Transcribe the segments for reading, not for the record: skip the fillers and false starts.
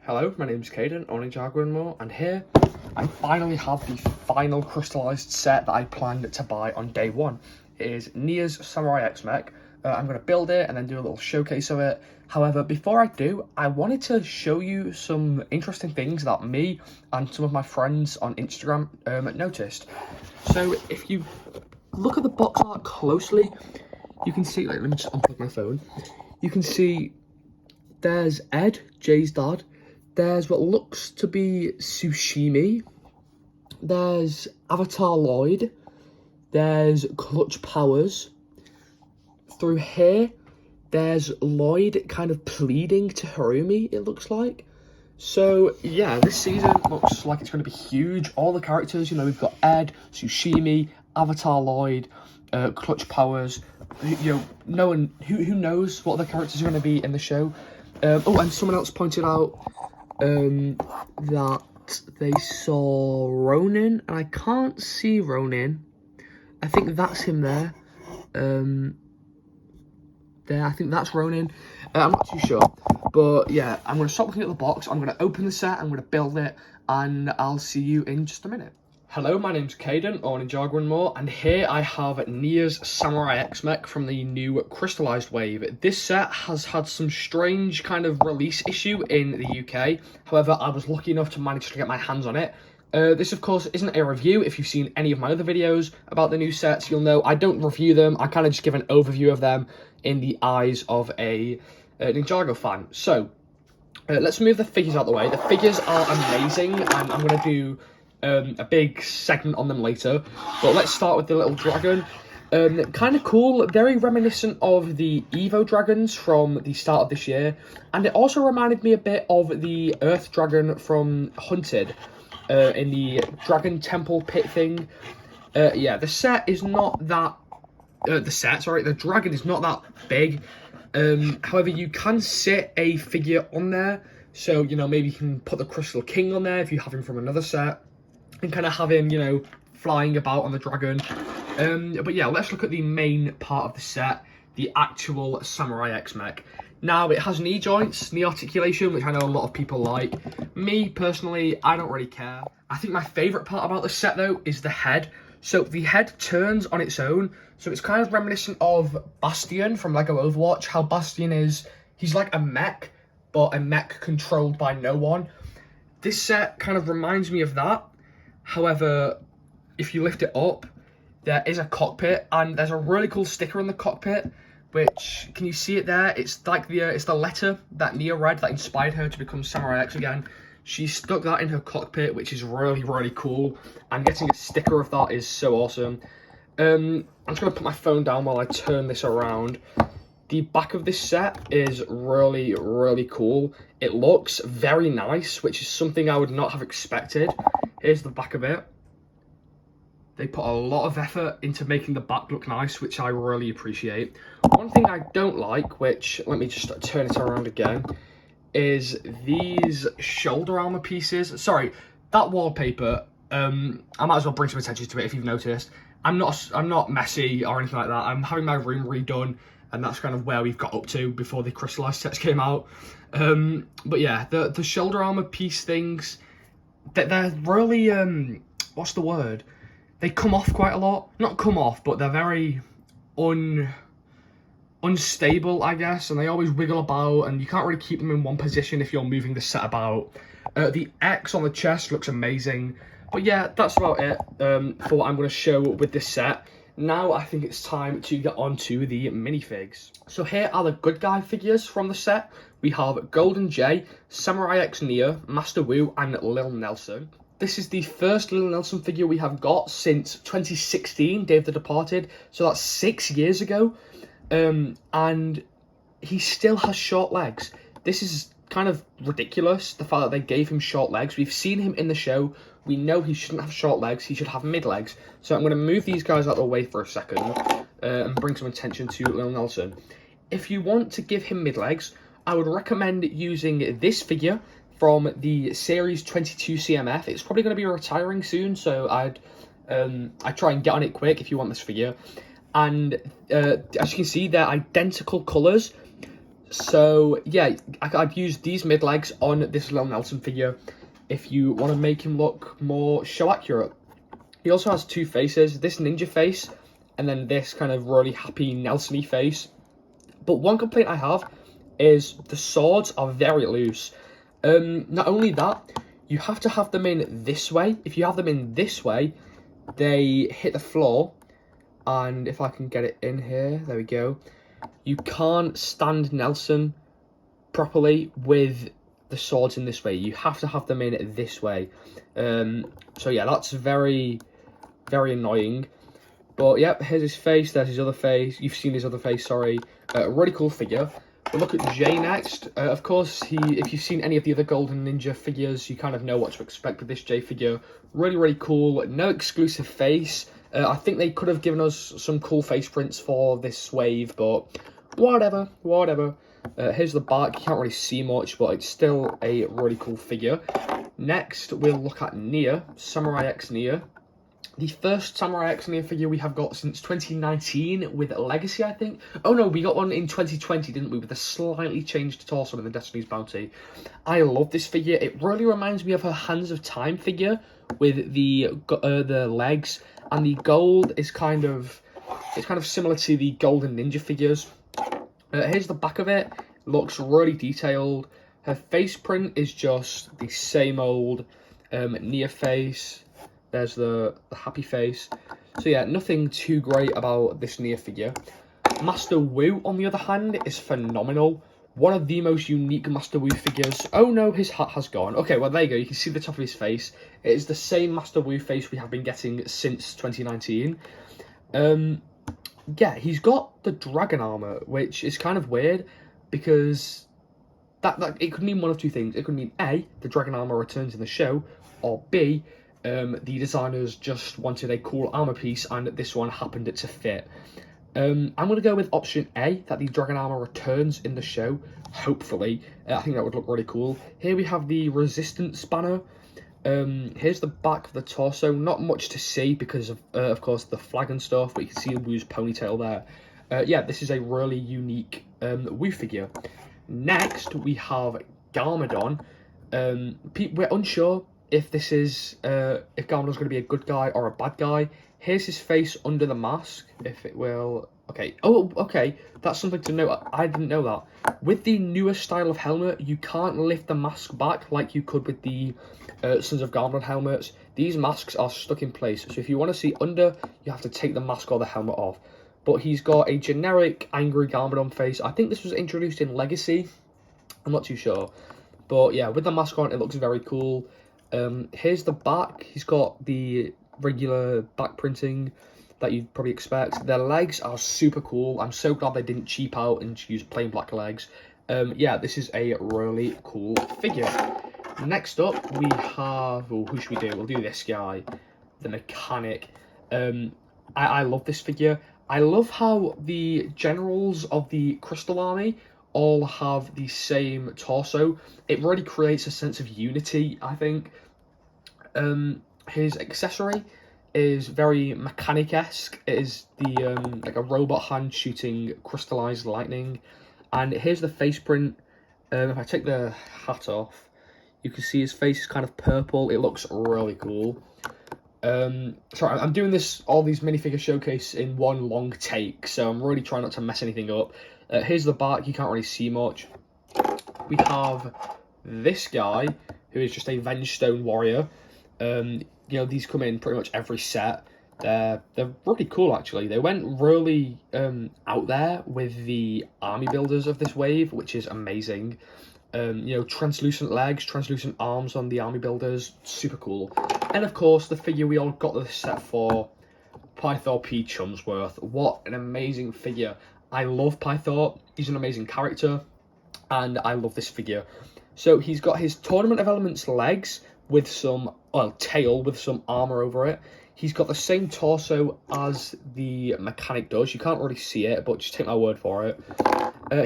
Hello, my name's Caden, owning Ninjago and more, and here I finally have the final crystallized set that I planned to buy on day one. It is Nia's Samurai X mech. I'm going to build it and then do a little showcase of it. However, before I do, I wanted to show you some interesting things that me and some of my friends on Instagram noticed. So if you look at the box art closely, you can see, let me just unplug my phone. You can see there's Ed, Jay's dad. There's what looks to be Sushimi. There's Avatar Lloyd. There's Clutch Powers. Through here, there's Lloyd kind of pleading to Harumi, it looks like. So, yeah, this season looks like it's going to be huge. All the characters, you know, we've got Ed, Sushimi, Avatar Lloyd, Clutch Powers. You know, no one, who knows what the characters are going to be in the show. Oh, and someone else pointed out that they saw Ronin, and I can't see Ronin. I think that's him there. I think that's Ronin. I'm not too sure, but yeah, I'm going to stop looking at the box. I'm going to open the set, I'm going to build it, and I'll see you in just a minute. Hello, my name's Caden, or Ninjago and more, and here I have Nia's Samurai X mech from the new crystallized wave. This set has had some strange kind of release issue in the UK. However, I was lucky enough to manage to get my hands on it. This, of course, isn't a review. If you've seen any of my other videos about the new sets, you'll know I don't review them. I kind of just give an overview of them in the eyes of a Ninjago fan. So, let's move the figures out the way. The figures are amazing, and I'm going to do a big segment on them later, but let's start with the little dragon. Kind of cool, very reminiscent of the Evo dragons from the start of this year, and it also reminded me a bit of the Earth dragon from Hunted in the Dragon Temple pit thing. Yeah, the set is not that the dragon is not that big. However, you can sit a figure on there, so you know, maybe you can put the Crystal King on there if you have him from another set, and kind of have him, you know, flying about on the dragon. But yeah, let's look at the main part of the set, the actual Samurai X mech. Now, it has knee joints, knee articulation, which I know a lot of people like. Me, personally, I don't really care. I think my favourite part about the set, though, is the head. So the head turns on its own, so it's kind of reminiscent of Bastion from LEGO Overwatch, how Bastion is, he's like a mech, but a mech controlled by no one. This set kind of reminds me of that. However, if you lift it up, there is a cockpit, and there's a really cool sticker on the cockpit, which, can you see it there? It's like it's the letter that Nia read that inspired her to become Samurai X again. She stuck that in her cockpit, which is really, really cool, and getting a sticker of that is so awesome. I'm just going to put my phone down while I turn this around. The back of this set is really, really cool. It looks very nice, which is something I would not have expected. Here's the back of it. They put a lot of effort into making the back look nice, which I really appreciate. One thing I don't like, which, let me just turn it around again, is these shoulder armor pieces. Sorry, that wallpaper, I might as well bring some attention to it if you've noticed. I'm not messy or anything like that. I'm having my room redone, and that's kind of where we've got up to before the crystallized sets came out. But yeah, the shoulder armor piece things, they're really, what's the word? They come off quite a lot. Not come off, but they're very unstable, I guess, and they always wiggle about, and you can't really keep them in one position if you're moving the set about. The X on the chest looks amazing. But yeah, that's about it for what I'm going to show with this set. Now I think it's time to get on to the minifigs. So here are the good guy figures from the set. We have Golden Jay, Samurai X Nia, Master Wu, and Lil Nelson. This is the first Lil Nelson figure we have got since 2016, Day of the Departed. So that's 6 years ago. And he still has short legs. This is kind of ridiculous, the fact that they gave him short legs. We've seen him in the show. We know he shouldn't have short legs. He should have mid legs. So I'm going to move these guys out of the way for a second and bring some attention to Lil Nelson. If you want to give him mid legs, I would recommend using this figure from the Series 22 CMF. It's probably going to be retiring soon, so I'd try and get on it quick if you want this figure. And as you can see, they're identical colours. So yeah, I've used these mid legs on this little Nelson figure if you want to make him look more show accurate. He also has two faces, this ninja face and then this kind of really happy Nelson-y face. But one complaint I have is the swords are very loose. Not only that, you have to have them in this way. If you have them in this way, they hit the floor. And if I can get it in here, there we go. You can't stand Nelson properly with the swords in this way. You have to have them in this way. So yeah, that's very, very annoying. But yep, here's his face, there's his other face. You've seen his other face, sorry. Really cool figure. We'll look at Jay next. Of course, if you've seen any of the other Golden Ninja figures, you kind of know what to expect with this Jay figure. Really, really cool. No exclusive face. I think they could have given us some cool face prints for this wave, but whatever. Here's the back. You can't really see much, but it's still a really cool figure. Next, we'll look at Nia, Samurai X Nia. The first Samurai X Nia figure we have got since 2019 with Legacy, I think. Oh no, we got one in 2020, didn't we? With a slightly changed torso in the Destiny's Bounty. I love this figure. It really reminds me of her Hands of Time figure with the legs, and the gold is kind of similar to the Golden Ninja figures. Here's the back of it. Looks really detailed. Her face print is just the same old Nia face. There's the happy face. So yeah, nothing too great about this Nia figure. Master Wu, on the other hand, is phenomenal. One of the most unique Master Wu figures. Oh no, his hat has gone. Okay, well there you go. You can see the top of his face. It is the same Master Wu face we have been getting since 2019. Yeah, he's got the dragon armor, which is kind of weird because that it could mean one of two things. It could mean A, the dragon armor returns in the show, or B, the designers just wanted a cool armor piece and this one happened to fit. I'm going to go with option A, that the dragon armor returns in the show, hopefully. I think that would look really cool. Here we have the resistance banner. Here's the back of the torso. Not much to see because of course, the flag and stuff, but you can see Wu's ponytail there. Yeah, this is a really unique Wu figure. Next, we have Garmadon. We're unsure if this is if Garmadon's going to be a good guy or a bad guy. Here's his face under the mask, if it will. Okay. Oh, okay. That's something to note. I didn't know that. With the newer style of helmet, you can't lift the mask back like you could with the Sons of Garmadon helmets. These masks are stuck in place. So if you want to see under, you have to take the mask or the helmet off. But he's got a generic angry Garmadon face. I think this was introduced in Legacy. I'm not too sure. But yeah, with the mask on, it looks very cool. Here's the back. He's got the regular back printing that you'd probably expect. Their legs are super cool. I'm so glad they didn't cheap out and use plain black legs. Yeah, this is a really cool figure. Next up, we have... Oh, who should we do? We'll do this guy, the mechanic. I love this figure. I love how the generals of the Crystal Army all have the same torso. It really creates a sense of unity, I think. His accessory is very mechanic-esque. It is the like a robot hand shooting crystallized lightning. And here's the face print. If I take the hat off, you can see his face is kind of purple. It looks really cool. Sorry, I'm doing all these minifigure showcase in one long take, so I'm really trying not to mess anything up. Here's the back. You can't really see much. We have this guy, who is just a Vengestone warrior. You know, these come in pretty much every set. They're really cool, actually. They went really out there with the army builders of this wave, which is amazing. You know, translucent legs, translucent arms on the army builders, super cool. And of course, the figure we all got this set for, Pythor P. Chumsworth. What an amazing figure. I love Pythor. He's an amazing character, and I love this figure. So he's got his Tournament of Elements legs with some, well, tail with some armor over it. He's got the same torso as the mechanic does. You can't really see it, but just take my word for it.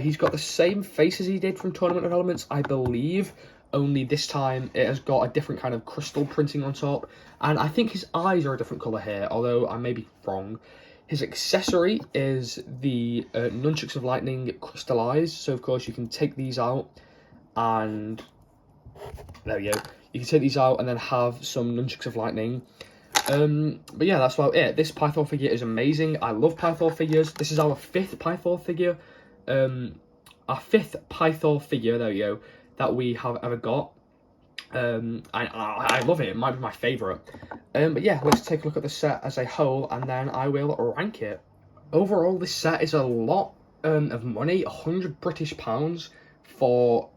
He's got the same face as he did from Tournament of Elements, I believe, only this time it has got a different kind of crystal printing on top. And I think his eyes are a different colour here, although I may be wrong. His accessory is the nunchucks of lightning crystallized. So of course you can take these out, and there we go. You can take these out and then have some nunchucks of lightning. But yeah, that's about it. This Pythor figure is amazing. I love Pythor figures. This is our 5th Pythor figure. Our 5th Pythor figure, there we go, that we have ever got. I love it. It might be my favourite. But yeah, let's take a look at the set as a whole, and then I will rank it. Overall, this set is a lot of money, 100 British pounds for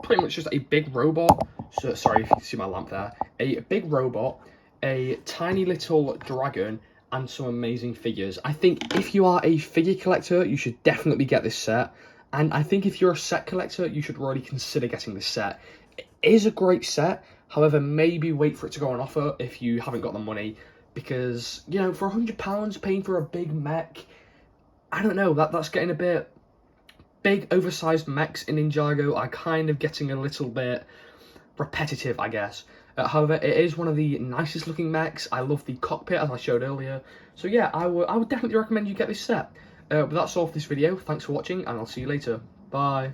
pretty much just a big robot. So sorry if you can see my lamp there. A big robot, a tiny little dragon, and some amazing figures. I think if you are a figure collector, you should definitely get this set. And I think if you're a set collector, you should really consider getting this set. It is a great set, however, maybe wait for it to go on offer if you haven't got the money. Because, you know, for £100 paying for a big mech, I don't know, that's getting a bit big, oversized mechs in Ninjago are kind of getting a little bit repetitive, I guess. However, it is one of the nicest looking mechs. I love the cockpit, as I showed earlier. So yeah, I would definitely recommend you get this set. But that's all for this video. Thanks for watching, and I'll see you later. Bye.